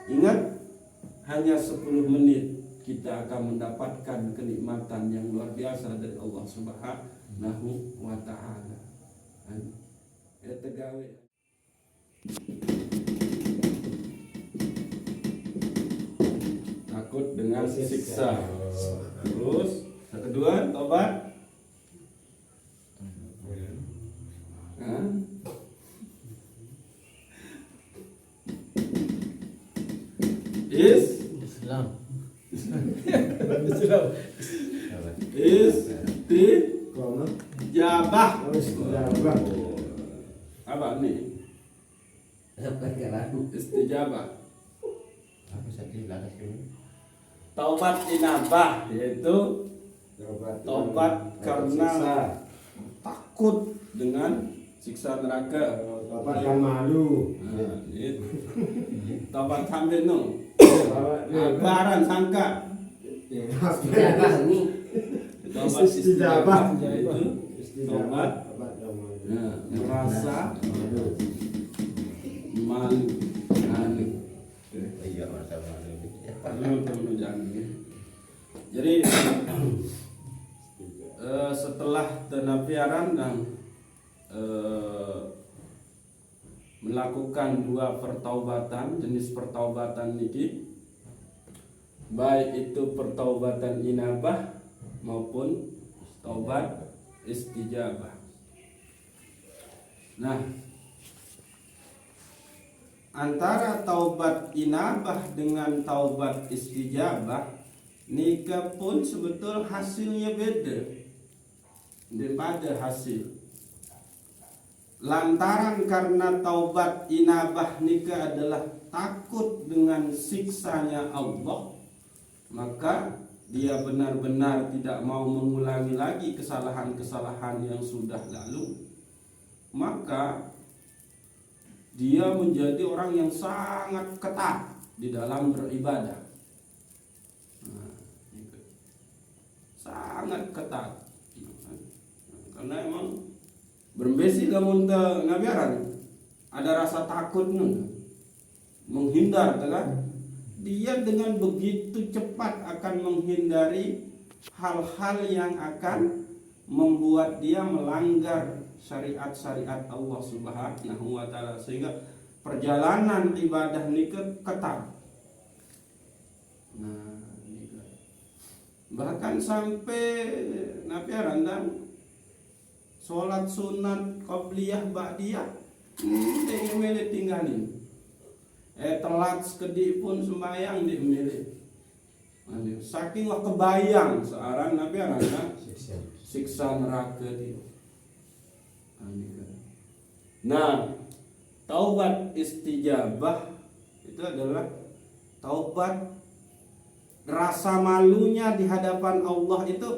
Ingat, hanya 10 menit kita akan mendapatkan kenikmatan yang luar biasa dari Allah Subhanahu wa ta'ala. Ya tegawe. Takut dengan siksa. Terus yang kedua, tobat. Islam. Istijabah. Apa nih? Istijabah. Taubat inabah, yaitu taubat karena takut dengan siksa neraka. Taubat kan malu. Taubat sambil no. Abaran sangka. Istijabah ini. Taubat istijabah yaitu taubat merasa malu. Iya, merasa malu. Jadi setelah tenapiaran dan melakukan 2 pertaubatan, jenis pertaubatan niki, baik itu pertaubatan inabah maupun taubat istijabah. Nah, antara taubat inabah dengan taubat istijabah nika pun sebetul hasilnya beda daripada hasil. Lantaran karena taubat inabah nika adalah takut dengan siksanya Allah, maka dia benar-benar tidak mau mengulangi lagi kesalahan-kesalahan yang sudah lalu. Maka dia menjadi orang yang sangat ketat di dalam beribadah. Sangat ketat. Karena emang berbesi lamun teu ngabiaran ada rasa takut menghindar kan? Dia dengan begitu cepat akan menghindari hal-hal yang akan membuat dia melanggar syariat-syariat Allah Subhanahu wa ta'ala, sehingga perjalanan ibadah ini ketat. Nah, bahkan sampai napiaran dan sholat sunat qabliyah ba'diyah milih tinggalin. Telat sekedi pun sembahyang dimilih. Saking wah kebayang searan napiaran siksa neraka dia. Nah, taubat istijabah itu adalah taubat rasa malunya di hadapan Allah itu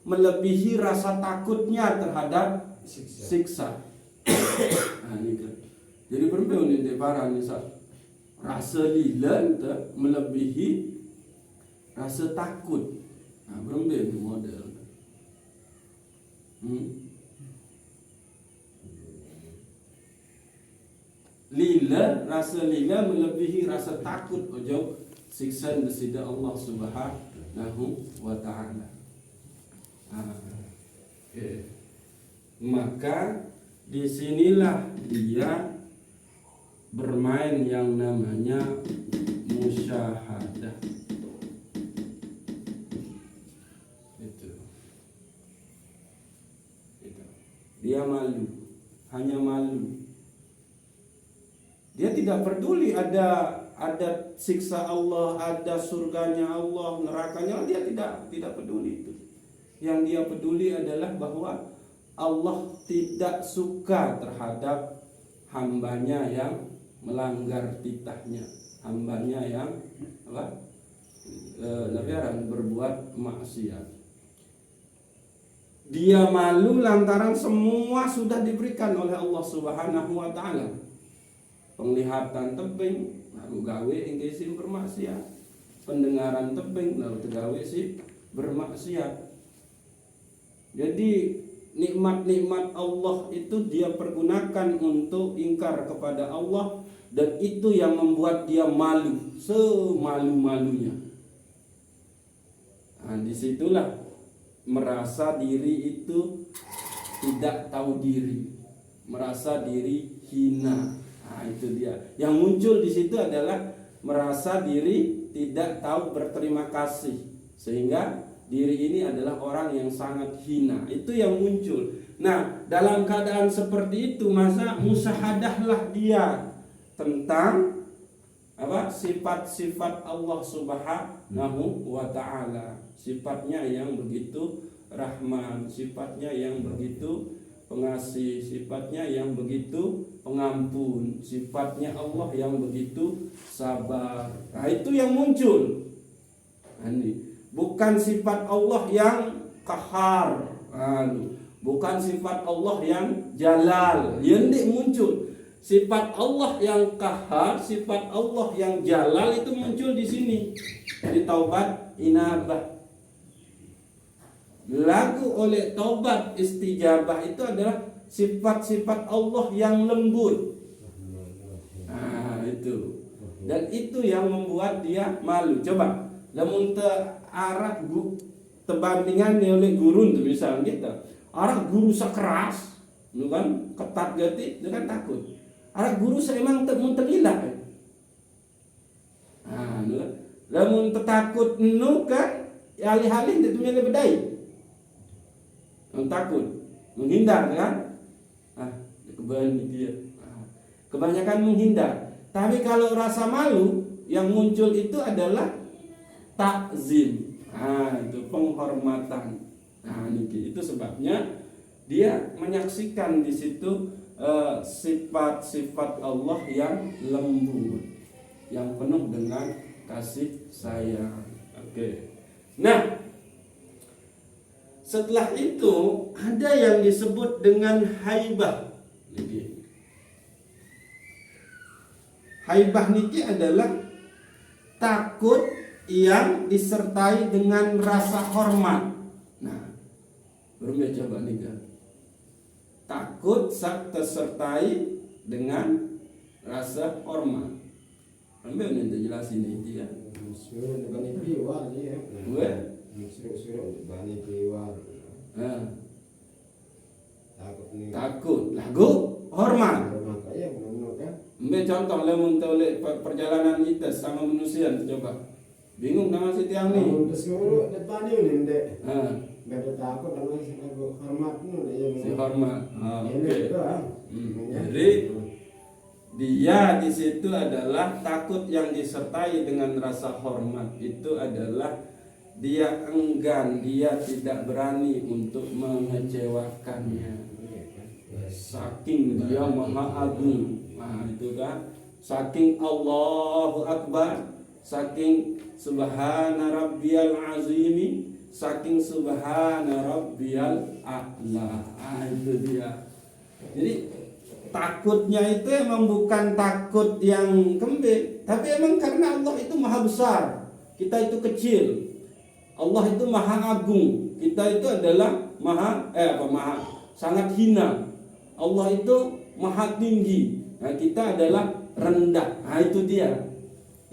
melebihi rasa takutnya terhadap siksa. Jadi berbeda di para nisa. Rasa lila melebihi rasa takut. Nah, berbeda model. Rasa lila melebihi rasa takut ojo siksa dari Allah Subhanahu wa ta'ala. Maka disinilah dia bermain yang namanya musyahadah. Itu. Dia malu, hanya malu. Dia tidak peduli ada siksa Allah, ada surganya Allah, nerakanya, dia tidak peduli itu. Yang dia peduli adalah bahwa Allah tidak suka terhadap hambanya yang melanggar titahnya, hambanya yang berbuat maksiat. Dia malu lantaran semua sudah diberikan oleh Allah Subhanahu wa ta'ala. Penglihatan tebing, lalu gawe inggesin bermaksiat. Pendengaran tebing, lalu tegawe si bermaksiat. Jadi nikmat-nikmat Allah itu dia pergunakan untuk ingkar kepada Allah dan itu yang membuat dia malu semalu-malunya. Nah, disitulah merasa diri itu tidak tahu diri, merasa diri hina. Nah, itu dia. Yang muncul di situ adalah merasa diri tidak tahu berterima kasih, sehingga diri ini adalah orang yang sangat hina. Itu yang muncul. Nah, dalam keadaan seperti itu masa musahadahlah dia tentang apa? Sifat-sifat Allah Subhanahu wa taala. Sifatnya yang begitu Rahman, sifatnya yang begitu pengasih, sifatnya yang begitu pengampun, sifatnya Allah yang begitu sabar. Nah, itu yang muncul. Nah, ini bukan sifat Allah yang qahar. Bukan sifat Allah yang jalal. Yang muncul sifat Allah yang qahar, sifat Allah yang jalal itu muncul di sini di taubat inabah. Lagu oleh taubat istijabah itu adalah sifat-sifat Allah yang lembut. Nah, itu. Dan itu yang membuat dia malu. Coba lamun arah terbandingan oleh gurun tuh misalnya gitu. Arah guru sekeras, lu kan ketat gati, dia kan takut. Arah guru emang tergila. Nah, lamun takut nu kan alih-alih itu milih bedai. Takut, menghindar kan? Kebanyakan menghindar. Tapi kalau rasa malu yang muncul itu adalah takzim. Itu penghormatan. Itu sebabnya dia menyaksikan di situ sifat-sifat Allah yang lembut, yang penuh dengan kasih sayang. Oke. Nah, setelah itu ada yang disebut dengan haibah. Haibah niki adalah takut yang disertai dengan rasa hormat. Nah, berumnya coba nih kan. Takut tersertai dengan rasa hormat. Ambil nanti jelasin ini ya. Suruh bani piwal ya. Suruh bani piwal. Takut lagu hormat. Makanya benar kan. Ambil contoh lamun oleh perjalanan kita sama manusia coba. Bingung nama si tiang nih. Suruh depan ini deh. Gak ada takut sama si hormat ya. Si hormat. Oke. Jadi dia di situ adalah takut yang disertai dengan rasa hormat. Itu adalah dia enggan, dia tidak berani untuk mengecewakannya. Saking dia maha agung. Nah, itu kan. Saking Allahu Akbar, saking subhana rabbiyal azimi, saking subhana rabbiyal a'la. Itu dia. Jadi takutnya itu emang bukan takut yang kembali, tapi emang karena Allah itu maha besar, kita itu kecil. Allah itu maha agung, kita itu adalah maha sangat hina. Allah itu maha tinggi, nah kita adalah rendah. Nah itu dia.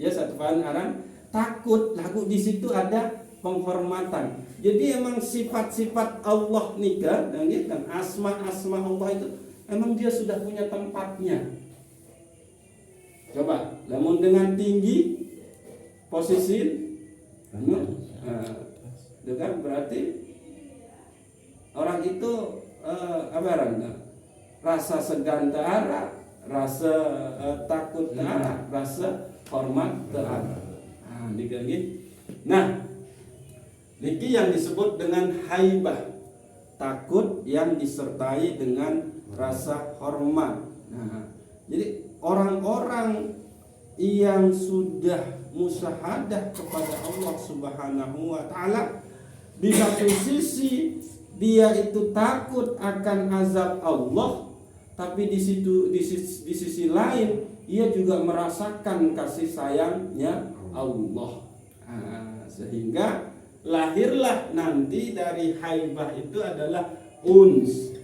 Ya satu aran takut lagu di situ ada penghormatan. Jadi emang sifat-sifat Allah nikah dan asma-asma Allah itu emang dia sudah punya tempatnya. Coba, namun dengan tinggi posisi, kan berarti orang itu rasa segan ta'ara, rasa takut ta'ara, rasa hormat ta'ara. Nah, niki yang disebut dengan haibah, takut yang disertai dengan rasa hormat. Nah, jadi orang-orang yang sudah musyahadah kepada Allah Subhanahu wa taala, di satu sisi dia itu takut akan azab Allah, tapi di sisi lain ia juga merasakan kasih sayangnya Allah. Nah, sehingga lahirlah nanti dari haibah itu adalah uns,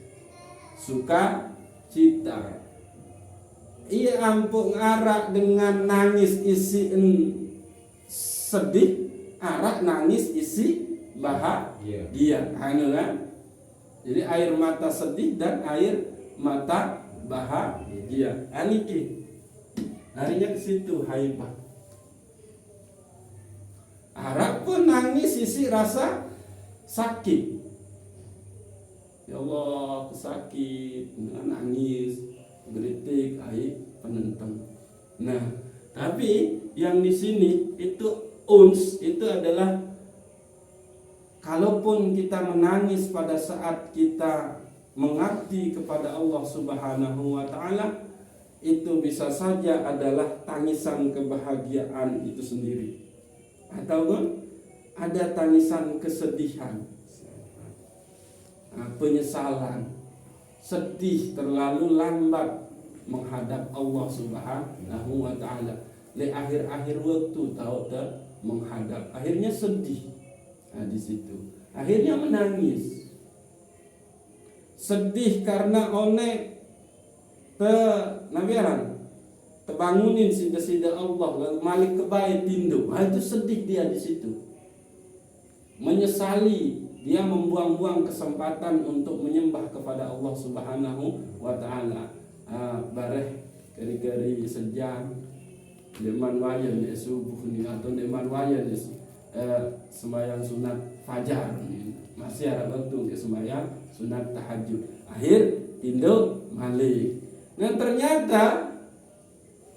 suka cita. ia ampun arak dengan nangis isi sedih, arak nangis isi bahagia. Anu kan? Jadi air mata sedih dan air mata bahagia. Aniki. Harinya ke situ haibah. Arak pun nangis isi rasa sakit. Ya Allah, kesakit, nangis, geritik, air penentang. Nah, tapi yang di sini itu itu adalah kalaupun kita menangis pada saat kita mengabdi kepada Allah Subhanahu wa taala, itu bisa saja adalah tangisan kebahagiaan itu sendiri. Atau ada tangisan kesedihan, penyesalan, sedih terlalu lambat menghadap Allah Subhanahu wa taala. Di akhir-akhir waktu tahu menghadap, akhirnya sedih. Nah, di situ akhirnya menangis. Sedih karena nabiaran terbangunin sida-sida Allah lalu malik kebaik tindu. Itu sedih dia di situ. Menyesali dia membuang-buang kesempatan untuk menyembah kepada Allah Subhanahu wa taala. Bareh keri-keri sejam deman wayan di subuh ni atau deman wayan di sembahyang sunat fajar ni. Masih ada waktu ke sembahyang sunat tahajud. Akhir tindu malik. Dan ternyata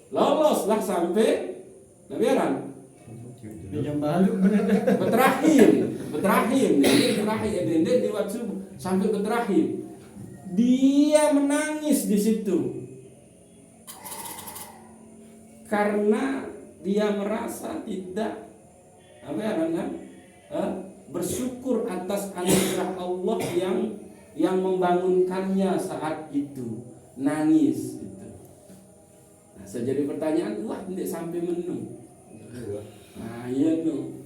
loloslah sampai nabiaran Betrahim di waktu subuh sampai betrahim. Dia menangis di situ karena dia merasa tidak bersyukur atas anugerah Allah yang membangunkannya saat itu. Nangis itu. Nah, saya jadi pertanyaan, wah, ndek sampai menung. Nah, iya no.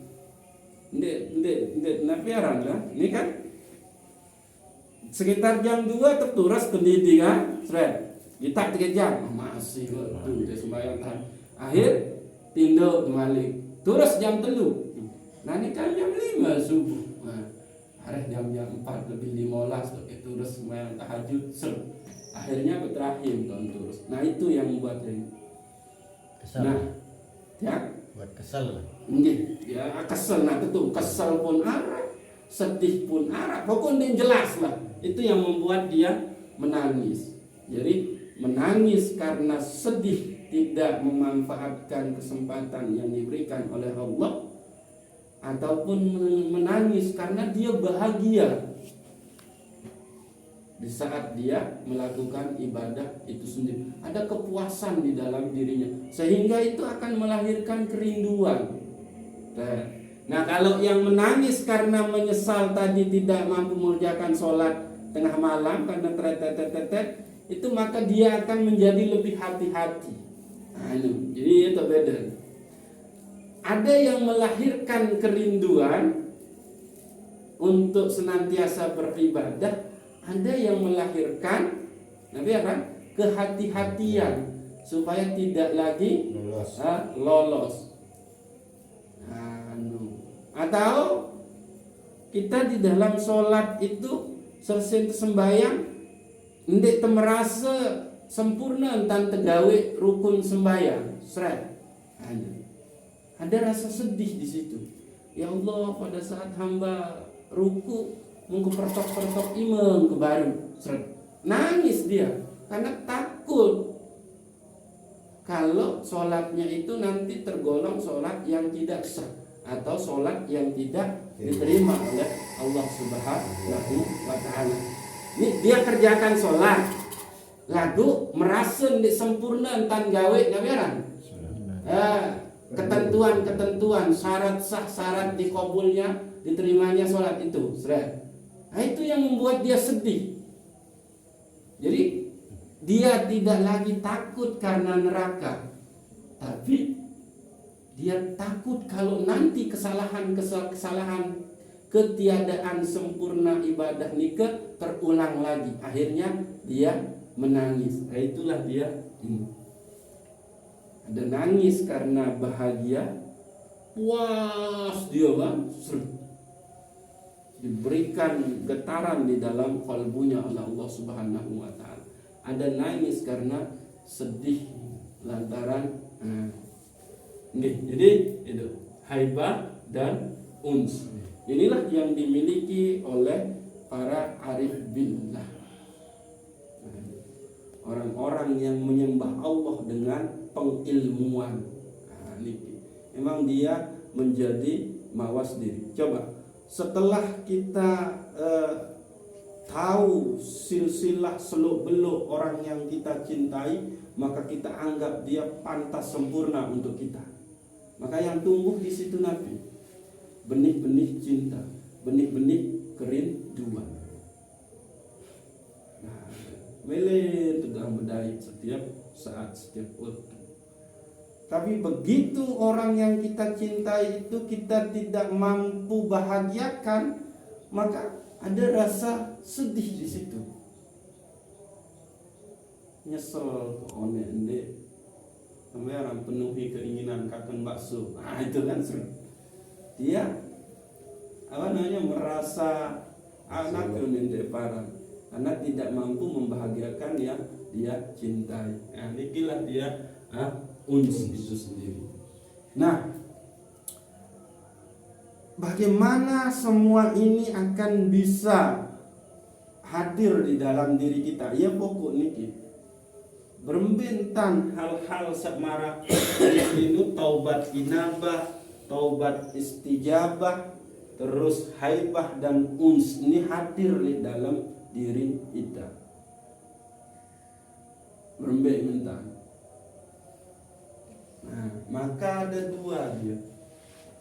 Ndek napiaran lah. Ini kan sekitar jam 2 terturas kendidi kan? Sret. Kita 3 jam masih waktu sembahyang tahan. Akhir tindo balik. Terus jam 3. Nah, ini kan jam 5 subuh. Nah, hari jam 4 lebih 15 terus sembahyang tahajud. Akhirnya betrahim terus. Nah, itu yang membuat ini. Kesal. Nah, ya buat kesal. Ya kesel. Nah, itu kesel pun arah, sedih pun arah. Pokoknya jelas lah. Itu yang membuat dia menangis. Jadi menangis karena sedih tidak memanfaatkan kesempatan yang diberikan oleh Allah, ataupun menangis karena dia bahagia di saat dia melakukan ibadah itu sendiri. Ada kepuasan di dalam dirinya sehingga itu akan melahirkan kerinduan. Nah, kalau yang menangis karena menyesal tadi tidak mampu mengerjakan sholat tengah malam karena tetet, itu maka dia akan menjadi lebih hati-hati. Nah, jadi itu beda. Ada yang melahirkan kerinduan untuk senantiasa beribadah, ada yang melahirkan kehati-hatian supaya tidak lagi lolos. Atau kita di dalam sholat itu selesai sembahyang ndek merasa sempurna entan tegawe rukun sembahyang seret. Ada rasa sedih di situ. Ya Allah, pada saat hamba ruku mungku pertok imam ke baru seret. Nangis dia karena takut kalau sholatnya itu nanti tergolong sholat yang tidak sah atau sholat yang tidak diterima oleh Allah Subhanahu wa ta'ala. Ini dia kerjakan sholat lagu merasa sempurna entan gawe ngaberan. Ketentuan syarat sah, syarat dikabulnya, diterimanya sholat itu. Nah, itu yang membuat dia sedih. Jadi dia tidak lagi takut karena neraka, tapi dia takut kalau nanti kesalahan ketiadaan sempurna ibadah nikah terulang lagi. Akhirnya dia menangis. Nah, itulah dia. Ada nangis karena bahagia, puas dia kan, diberikan getaran di dalam kalbunya oleh Allah Subhanahu wa taala. Ada nangis karena sedih lantaran jadi itu haibah dan uns. Inilah yang dimiliki oleh para arif billah. Orang-orang yang menyembah Allah dengan pengilmuan. Memang dia menjadi mawas diri. Coba setelah kita tahu silsilah seluk-beluk orang yang kita cintai, maka kita anggap dia pantas sempurna untuk kita. Maka yang tumbuh di situ Nabi, benih-benih cinta, benih-benih kerinduan. Nah, melir itu dalam bedai setiap saat, setiap waktu. Tapi begitu orang yang kita cintai itu kita tidak mampu bahagiakan, maka ada rasa sedih di situ. Nyesel one ende sampai orang penuhi keinginan kaken bakso. Nah, itu kan sering. Dia merasa anak ende parah karena tidak mampu membahagiakan yang dia cintai. Nah, inilah dia uns itu sendiri. Nah, bagaimana semua ini akan bisa hadir di dalam diri kita? Ya pokok niki berbentan hal-hal samara itu taubat inabah, taubat istijabah, terus haibah dan uns ini hadir di dalam diri kita. Berbentan. Nah, maka ada dua dia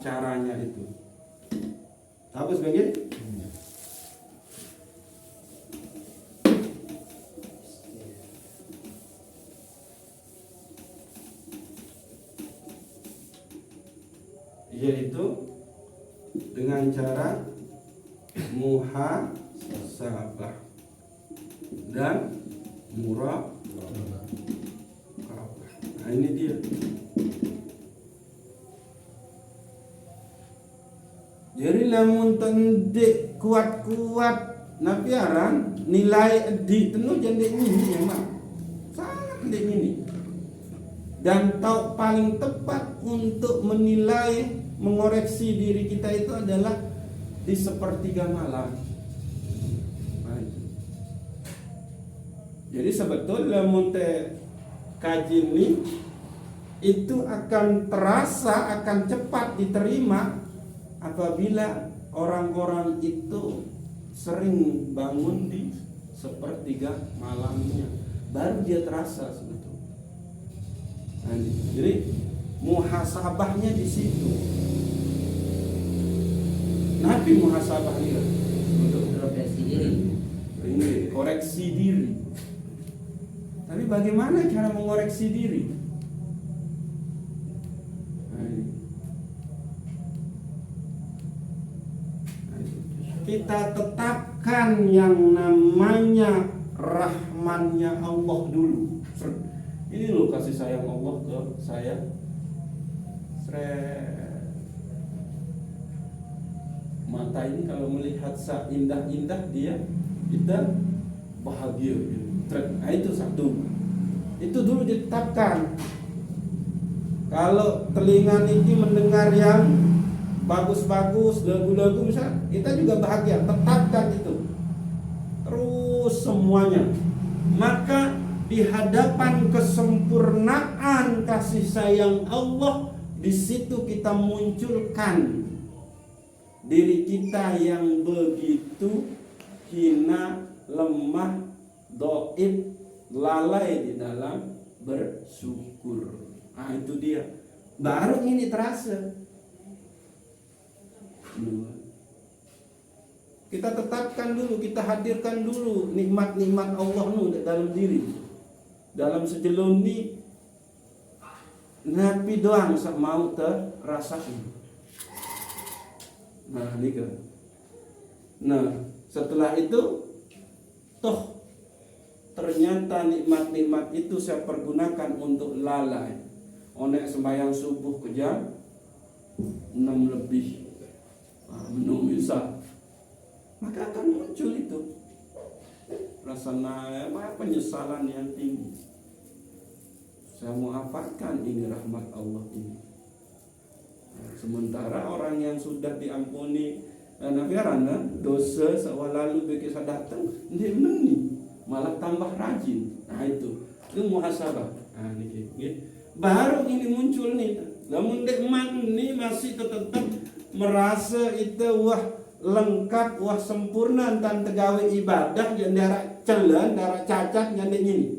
caranya itu. Apa sebagian? Yaitu dengan cara muhasabah dan muraqabah. Nah, ini dia. Jadi lamun tendek kuat-kuat napi aran nilai di tenu jandek ini memang sangat jandek ini. Dan tahu paling tepat untuk menilai mengoreksi diri kita itu adalah di sepertiga malam. Jadi sebetulnya munte kaji ini itu akan terasa, akan cepat diterima apabila orang-orang itu sering bangun di sepertiga malamnya, baru dia terasa sebetulnya. Nah, jadi muhasabahnya di situ. Nabi muhasabah dia untuk introspeksi diri. Ini koreksi diri. Tapi bagaimana cara mengoreksi diri? Kita tetapkan yang namanya rahmannya Allah dulu. Ini loh kasih sayang Allah ke saya. Mata ini kalau melihat indah-indah dia, kita bahagia. Nah, itu satu. Itu dulu ditetapkan. Kalau telinga ini mendengar yang bagus-bagus, lagu-lagu misalnya, kita juga bahagia. Tetapkan itu. Terus semuanya. Maka di hadapan kesempurnaan kasih sayang Allah, di situ kita munculkan diri kita yang begitu hina, lemah, dhaif, lalai di dalam bersyukur. Nah, itu dia. Baru ini terasa. Kita tetapkan dulu, kita hadirkan dulu nikmat-nikmat Allah dalam diri. Dalam sejelun ini Nabi doang mau terasakan. Nah, ini kan. Nah, setelah itu toh ternyata nikmat-nikmat itu saya pergunakan untuk lalai, onek sembahyang subuh ke jam 6 lebih menunggu Isya, maka akan muncul itu rasa penyesalan yang tinggi. Saya mau apakan ini rahmat Allah ini. Sementara orang yang sudah diampuni karena dosa sewaktu lalu bagi saya datang, dia meni malah tambah rajin. Nah itu muhasabah. Nah ini baru ini muncul nih. Namun dek man ini masih tetap merasa itu wah lengkap, wah sempurna dan tegawe ibadah yang darah celan, darah cacat yang ini.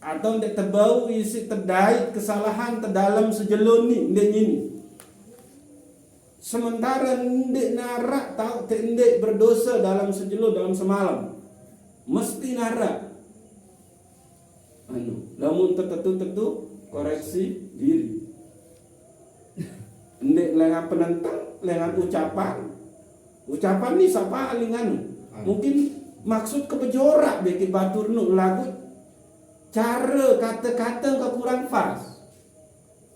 Atau ndek tebau isi terdait kesalahan terdalam sejelun ini. Sementara ndek narak tahu ndek berdosa dalam sejelo dalam semalam, mesti narak. Lamun tertentu koreksi diri. Ndek lengan penentang, lengan ucapan ni siapa alingan. Mungkin maksud kebejorak bagi batur nu lagu cara kata-kata kekurang pas.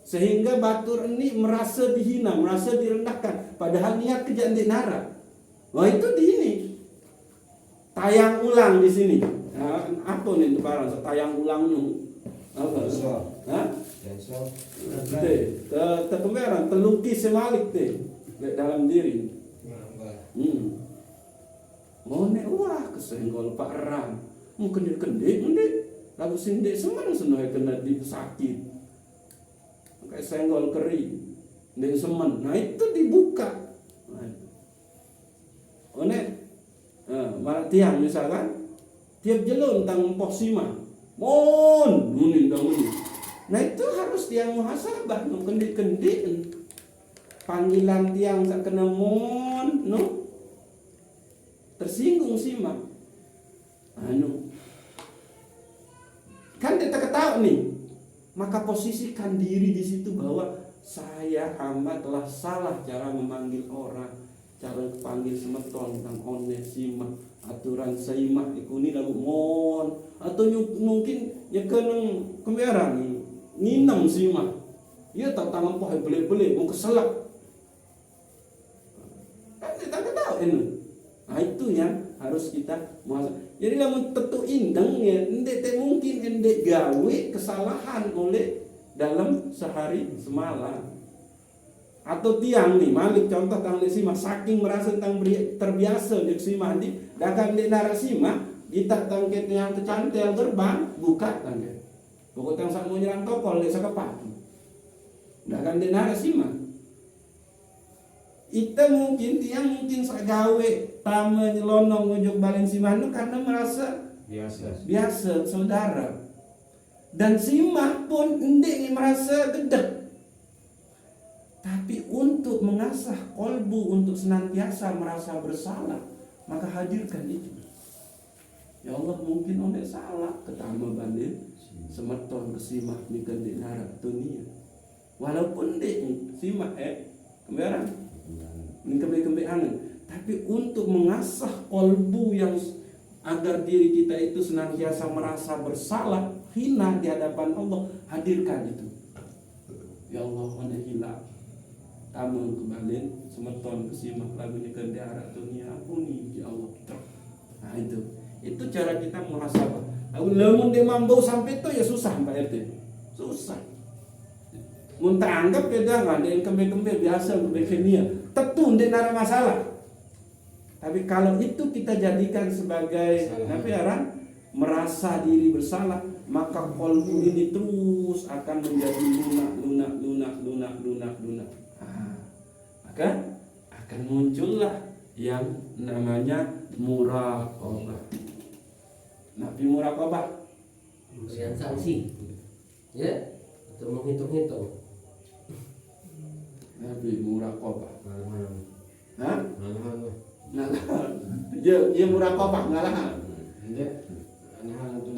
Sehingga batur ini merasa dihina, merasa direndahkan. Padahal niat kejadian di nara. Wah itu di ini. Tayang ulang di sini. Nah, apa nih barang tayang ulang nu? Apa? Hah? Terkemeran, terlukis semalik teh dalam diri. Monek wah kesenggol Pak Ram. Mungkin kendek. Lalu sindek seman senoi kena sakit. Kayak senggol kering dan semen, nah itu dibuka. Malah tiang misalkan tiap jelon tang posima, nunin dahulu. Nah itu harus tiang muhasabah, kendik panggilan tiang tak kena tersinggung sima. Kan kita ketahui nih. Maka posisikan diri di situ bahwa saya hamba telah salah cara memanggil orang, cara panggil semeton tentang onesima, aturan seimah ikuni lalu atau mungkin nyekeneng kemerang nginam simah, ia tak tangan poh beli mau keselak, kan kita tahu ini. Nah itu yang harus kita muhasabah. Jadi lamun tetu indeng ya, ndek mungkin ndek gawe kesalahan oleh dalam sehari semalam. Atau tiang nih, malik contoh tang lesima saking merasa tang terbiasa dek sima di dagang dek narasima, kita tangket yang kecantel gerbang buka tangket. Pokok tang sak mau nyerang tokol dek sakepat. Dagang dek narasima. Itu mungkin tiang mungkin sagawe tama nyelonong ngojok balen simah karena merasa biasa saudara. Dan simah pun ndek merasa gedek. Tapi untuk mengasah kolbu untuk senantiasa merasa bersalah, maka hadirkan itu. Ya Allah mungkin ondek salah ketama banding semeton kesimah nikan di narak dunia. Walaupun ndek simah kembaran kembali angin, tapi untuk mengasah kolbu yang agar diri kita itu senantiasa merasa bersalah, hina di hadapan Allah, hadirkan itu. Ya Allah, mana hilang tamu kembali semeton kesimah lagu nikan di arah dunia, ampuni ya Allah. Nah itu cara kita muhasabah. Lamun dia mampu sampai itu ya susah Pak RT, susah. Muntah anggap beda nggak, dia kembe biasa kembe kimia. Tentu tidak ada masalah. Tapi kalau itu kita jadikan sebagai merasa diri bersalah, maka kolbu ini terus akan menjadi lunak. Maka akan muncullah yang namanya muraqabah. Nabi muraqabah yang sanksi, ya, untuk menghitung-hitung. Nabi muraqabah. Hah? Nah, Ya muraqabah ngalahan.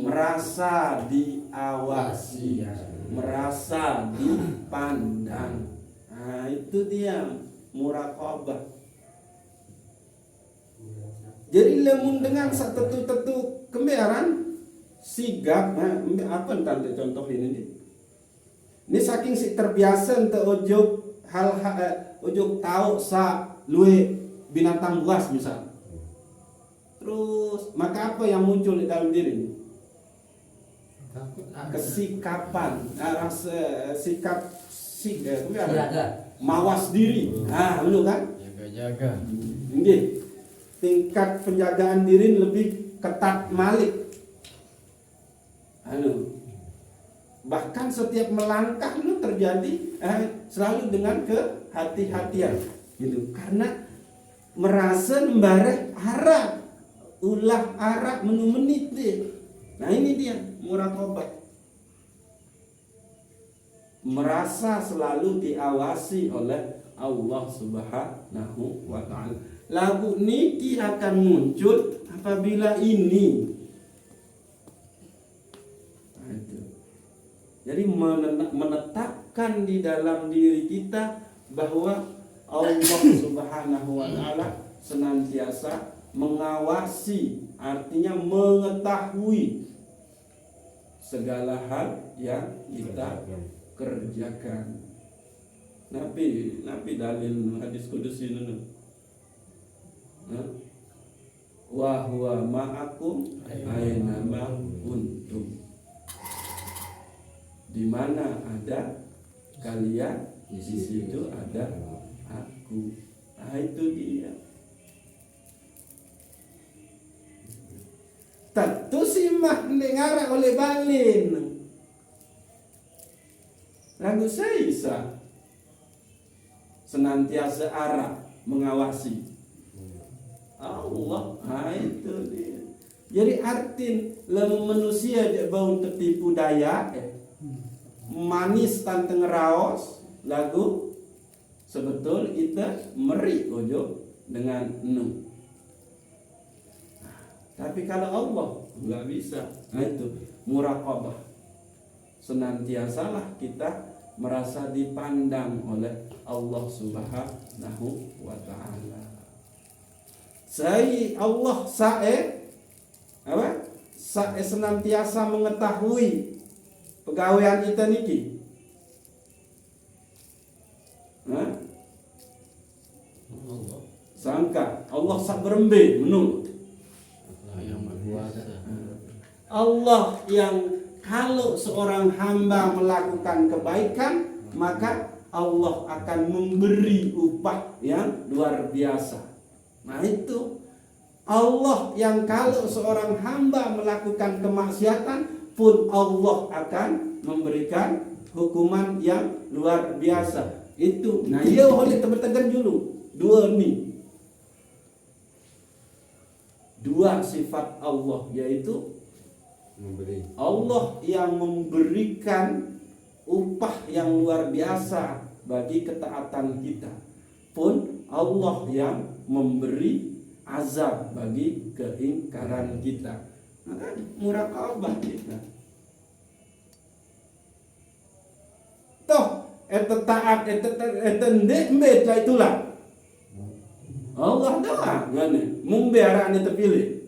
Merasa diawasi, merasa dipandang. Nah, itu dia muraqabah. Jadi lemun dengan tetu kembaran sigap, apa tante contoh ini? Ini saking si terbiasa untuk ojuk ojuk tahu sa luwe binatang buas misal. Terus maka apa yang muncul di dalam diri? Takut Kesikapan, sikap siaga. mawas diri. Betul kan? Jaga-jaga. Ini tingkat penjagaan diri lebih ketat malik. Bahkan setiap melangkah itu terjadi selalu dengan kehati-hatian gitu, karena merasa membareh arah ulah arah menu menit deh. Nah ini dia muraqabah, merasa selalu diawasi oleh Allah Subhanahu wa ta'ala. Lagu niki akan muncul apabila ini. Jadi menetapkan di dalam diri kita bahwa Allah Subhanahu wa ta'ala senantiasa mengawasi, artinya mengetahui segala hal yang kita kerjakan. Nabi dalil hadis kudusi ini. Wa huwa ma'akum aina ma kuntum. Di mana ada kalian, di situ ada aku. Itu dia. Tentu simah dengar oleh balin. Lagu saya senantiasa arah mengawasi Allah. Itu dia. Jadi arti manusia dia bau tertipu daya. Manis tanteng raos lagu sebetul kita meri ojo dengan nu. Tapi kalau Allah nggak bisa, itu muraqabah. Senantiasalah kita merasa dipandang oleh Allah Subhanahu wa ta'ala. Allah senantiasa mengetahui pegawaian kita niki. Sangka Allah sak berembe menurut Allah yang kalau seorang hamba melakukan kebaikan maka Allah akan memberi upah yang luar biasa. Nah itu Allah yang kalau seorang hamba melakukan kemaksiatan pun Allah akan memberikan hukuman yang luar biasa. Itu. Nah, ia boleh tekan dulu. Dua sifat Allah, yaitu memberi. Allah yang memberikan upah yang luar biasa bagi ketaatan kita, pun Allah yang memberi azab bagi keingkaran kita. Maka muraqabah kita. Toh eta taat eta ndek mbet itulah. Allah doa ngene, mung biarane terpilih.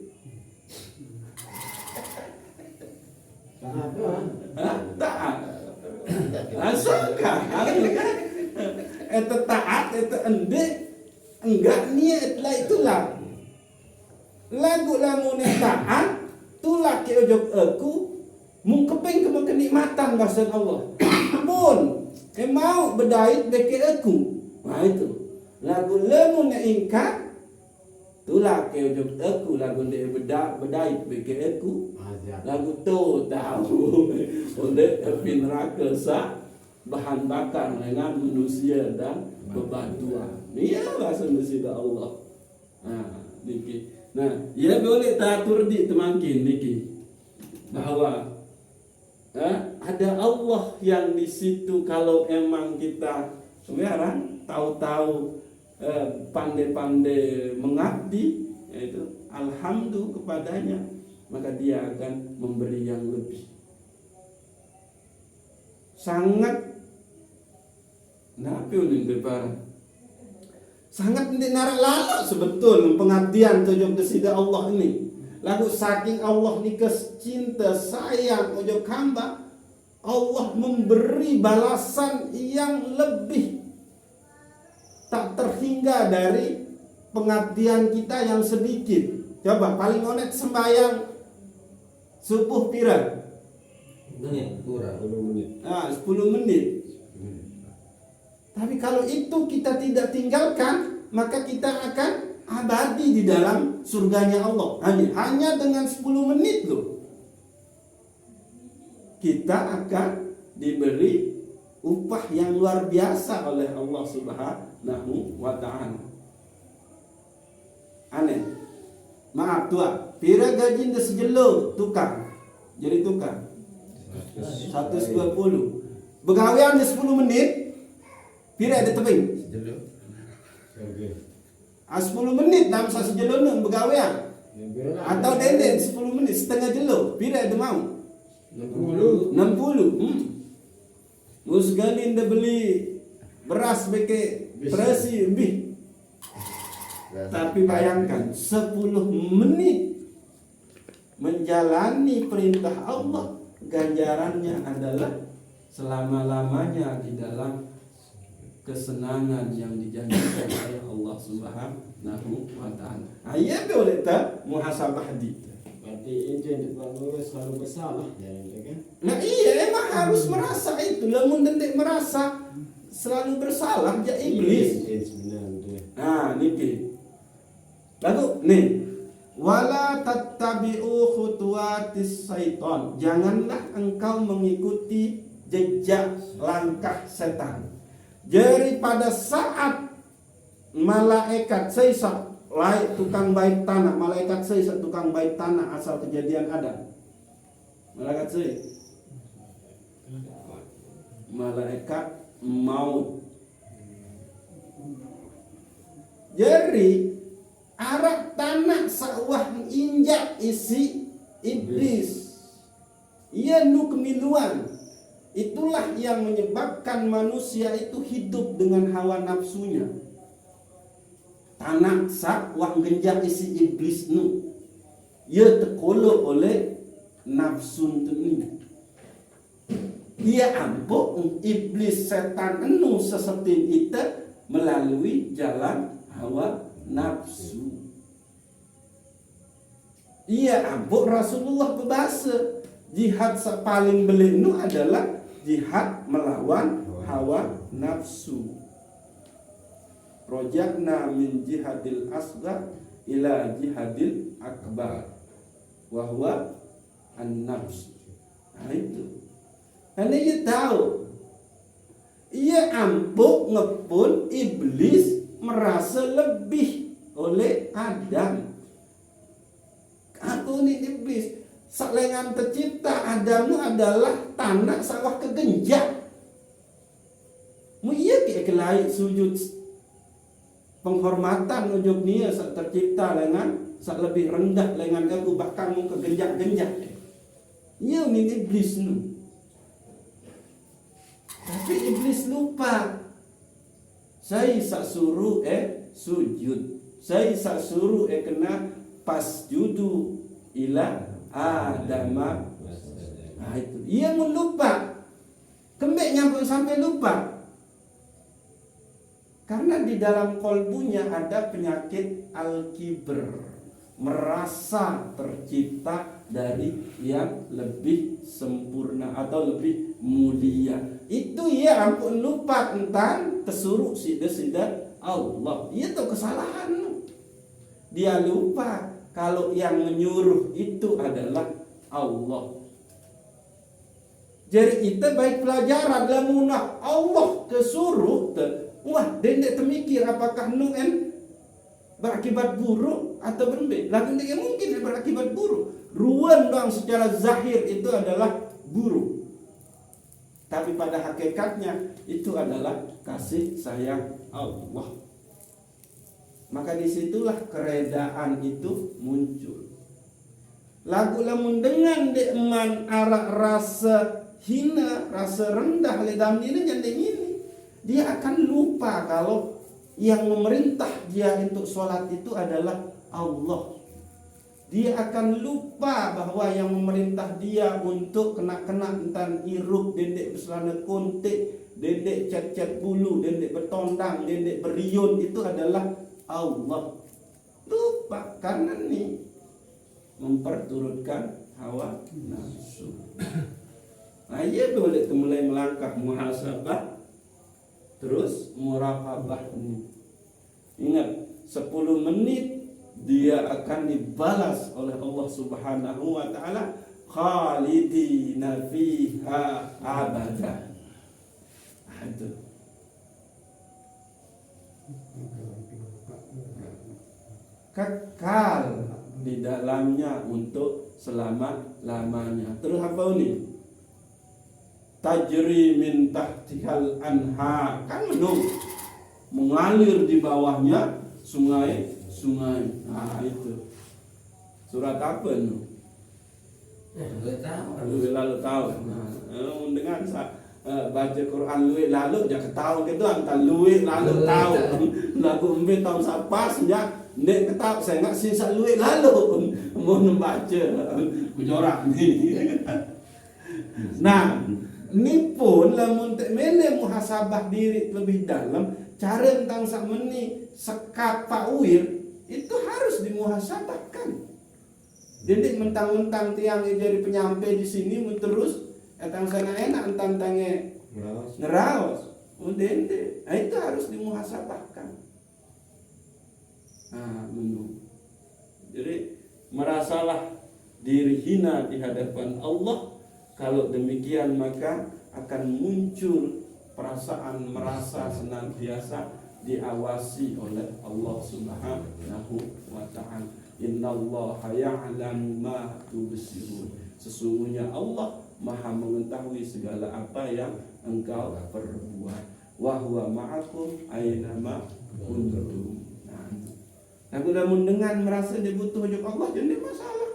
Taat. Asaka, eta taat eta ndek enggak niat lah itulah. Lagu lamun taat tulak ke ojok aku mung kepeng ke kenikmatan bahasa Allah pun mau bedait beke aku. Nah itu lagu lamun ingkar tulak ke ojok aku lagu de bedait beke aku lagu tu tahu oleh api neraka sa bahan bakar dengan manusia dan bebatuan. Iya bahasa Indonesia Allah. Niki. Nah, ia boleh tatur di temangkin niki bahwa ada Allah yang di situ kalau emang kita sekarang tahu-tahu pandai-pandai mengabdi, yaitu alhamdulillah kepadanya, maka dia akan memberi yang lebih. Sangat napi ulun depan. Sangat narak lalu sebetul pengabdian tujuh kesida Allah ini. Lalu saking Allah nikes cinta sayang ojo hamba, Allah memberi balasan yang lebih tak terhingga dari pengabdian kita yang sedikit. Coba paling onet sembahyang subuh pira? Menit kurang. 10 menit. 10 menit. Tapi kalau itu kita tidak tinggalkan, maka kita akan abadi di dalam surganya Allah. Hanya dengan 10 menit loh, kita akan diberi upah yang luar biasa oleh Allah Subhanahu wa ta'ala. Aneh. Maaf tua, pira gaji nda sejelo tukang. Jadi tukang 120. Begawean di 10 menit, pira ada tebing. Sejelo. Oke. 10 menit dalam satu jelo nang begawean. Atau denden 10 menit setengah jelo, pira ada mau? 60. 60. Mus gali nda beli beras beke terasi lebih. Tapi bayangkan 10 menit menjalani perintah Allah, ganjarannya adalah selama-lamanya di dalam kesenangan yang dijanjikan oleh Allah Subhanahu wa ta'ala. Ayat boleh tak muhasabah di. Berarti itu yang diperlukan selalu bersalah ya kan? Nah iya emang harus merasa itu. Lamun dentik merasa selalu bersalah ya iblis. Sebenarnya. Nah niki. Lalu nih, wala tattabi'u khutuwatis syaitan. Janganlah engkau mengikuti jejak langkah setan. Jadi pada saat malaikat Sisa tukang baik tanah, malaikat Sisa tukang baik tanah asal kejadian Adam. Malaikat Sisa, malaikat maut. Jadi arah tanah sawah injak isi iblis. Ia nu kemiluan. Itulah yang menyebabkan manusia itu hidup dengan hawa nafsunya. Tanah sawah genjak isi iblis nu. Ia tekolo oleh nafsu ini. Ia ampuk iblis setan enu sesetin itu melalui jalan hawa nafsu. Ia ampuk Rasulullah berbahasa jihad paling belinu adalah jihad melawan hawa nafsu. Rojakna min jihadil asghar ila jihadil akbar wa huwa an-nafs. Nah itu. Karena ia tahu, ia ampuk ngepun iblis merasa lebih oleh Adam. Aku ni iblis salengan tercipta Adamu adalah tanah sawah kegenjak. Mu iya ke kelai sujud penghormatan ujung nia sak tercipta lengan sak lebih rendah lengan aku bahkan mu kegenjak-genjak. Iya ni iblis nu. Tapi iblis lupa. Saya sak suruh sujud. Saya sak suruh kena pas judu ila Adama. Nah itu. Ia melupa. Kembek nyambung sampai lupa. Karena di dalam kolbunya ada penyakit al-kibr. Merasa tercipta dari yang lebih sempurna atau lebih mulia. Itu ia ampun lupa tentang tersuruh sida Allah. Ia tahu kesalahan. Dia lupa kalau yang menyuruh itu adalah Allah. Jadi itu baik pelajaran lamunah Allah kesuruh wah dendek temikir apakah nuen berakibat buruk atau berbe. Lalu dia mungkin berakibat buruk. Ruan dong secara zahir itu adalah buruk. Tapi pada hakikatnya itu adalah kasih sayang Allah. Maka disitulah keredaan itu muncul. Lagu lamun dengan deman arah rasa hina, rasa rendah ledam ini jadi ini. Dia akan lupa kalau yang memerintah dia untuk sholat itu adalah Allah. dia akan lupa bahwa yang memerintah dia untuk kena-kena entan iruk, dendek berselana kontek, dendek cat-cat bulu, dendek bertondang, dendek beriun, itu adalah Allah. Lupa karena nih memperturutkan hawa nafsu. Nah, ia boleh mulai melangkah muhasabah, terus muraqabah ini. Ingat, 10 menit dia akan dibalas oleh Allah Subhanahu wa taala khalidina fiha abada. Itu. Kekal di dalamnya untuk selama-lamanya. Terus apa ini? Tajri min tahtihal anha, kan mengalir di bawahnya sungai. Nah, itu. Surat apa itu? Lalu tahu. Nah, dengan baca Quran luwe lalu jangan tahu gitu antara luwe lalu tahu. Lagu embe tahun sapas ya nek ketahu saya enggak sisa luwe lalu mau membaca kujorak ni. Nah, ini pun lamun mene muhasabah diri lebih dalam, cara tentang sakmeni sekat pawir itu harus dimuhasabahkan. Jadi mentang-mentang tiang jadi penyampai di sini terus datang sana enak entang tange ngeraos. Dende, itu harus dimuhasabahkan. Nah, jadi merasalah diri hina di hadapan Allah. Kalau demikian maka akan muncul perasaan merasa senantiasa diawasi oleh Allah Subhanahu wa taala. Innallaha ya'lamu ma tubsirun. Sesungguhnya Allah Maha mengetahui segala apa yang engkau perbuat. Wa huwa ma'akum aina ma kuntum. Nah, sudah mendengar merasa dia butuh hujung Allah jadi masalah.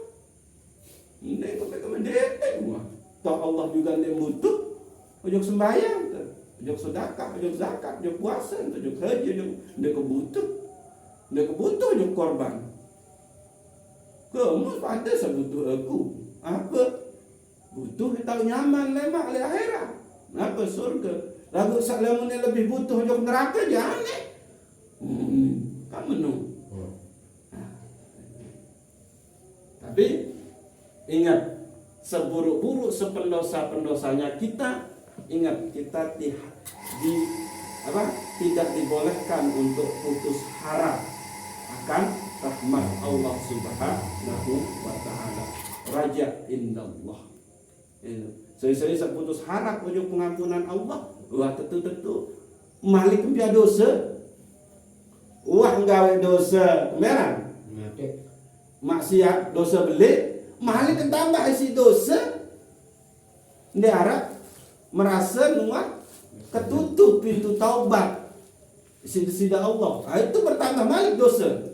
Ini kemudian semua. Toh Allah juga dia butuh ujung sembahyang, ujung sedekah, ujung zakat, ujung puasa, ujung haji, dia kebutuh ujung korban. Kamu pada sebutuh aku apa? Butuh tahu nyaman lemak le akhirat. Apa surga? Lagu salamun lebih butuh ujung neraka jangan aneh. Kamu nu. Tapi ingat, seburuk-buruk sependosa-pendosanya kita, ingat kita tidak dibolehkan untuk putus harap akan rahmat Allah Subhanahu wa taala. Raja indallah. Saya putus harap untuk pengampunan Allah. Wah tentu malik dia dosa. Wah gawe dosa kemeran. Maksiat dosa belik. Malik tambah isi dosa. Dia harap merasa nuat ketutup pintu taubat sida Allah. Itu bertambah malik dosa.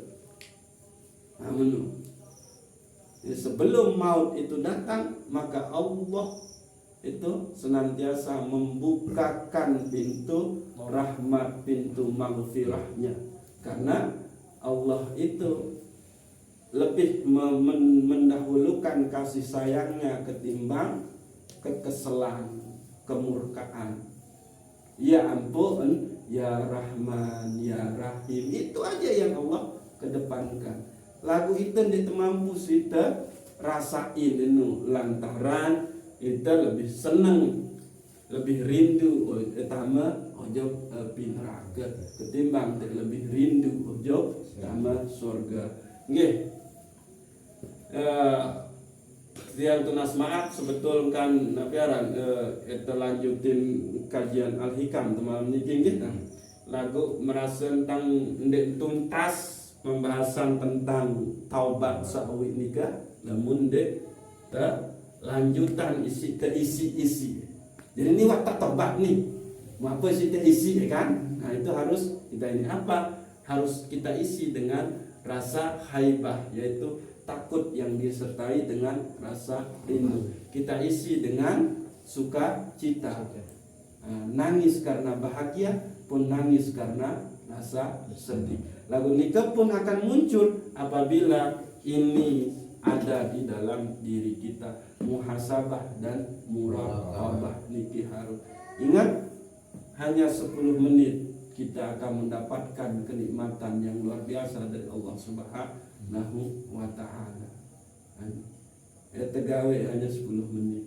Sebelum maut itu datang, maka Allah itu senantiasa membukakan pintu rahmat, pintu maghfirahnya. Karena Allah itu lebih mendahulukan kasih sayangnya ketimbang kekesalan, kemurkaan. Ya ampun, ya Rahman, ya Rahim, itu aja yang Allah kedepankan. Lagu itu dia mampu kita rasain itu lantaran kita lebih senang, lebih rindu utama ojo pinraka ketimbang lebih rindu ojo utama surga. Nggih. Yang tunas maaf sebetul kan napiaran itu lanjutin kajian Al-Hikam teman niki nggih. Lagu merasa tentang ndek tuntas pembahasan tentang taubat sawi nikah, namun dek lanjutan isi. Jadi ini waktu taubat nih, mau apa sih isi kan? Nah itu harus kita ini apa? Harus kita isi dengan rasa haibah, yaitu takut yang disertai dengan rasa rindu. Kita isi dengan sukacita, nangis karena bahagia pun nangis karena rasa sedih. Lagu nikah pun akan muncul apabila ini ada di dalam diri kita, muhasabah dan muraqabah niki harus. Ingat, hanya 10 menit kita akan mendapatkan kenikmatan yang luar biasa dari Allah Subhanahu wa taala. Tegawe hanya 10 menit.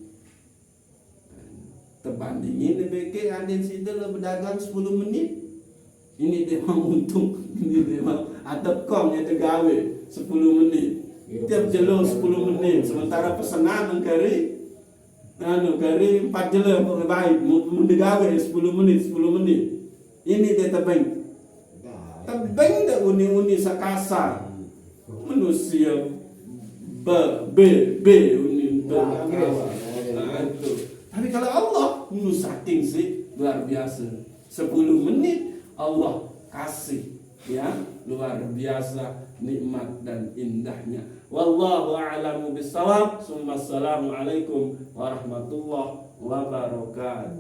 Terbandingin BK adin situ lo berdagang 10 menit. Ini dia mau untung, ini dia mau atap kom ya tegawe 10 menit. Tiap jelo 10 menit, sementara pesanan kari 4 jelo kok baik mau tegawe 10 menit. Ini dia tebeng dah uni sakasa manusia B uni itu. Tapi kalau Allah saking sih luar biasa. 10 menit Allah kasih ya luar biasa nikmat dan indahnya. Wallahu a'lamu bissawab. Assalamualaikum warahmatullahi wabarakatuh.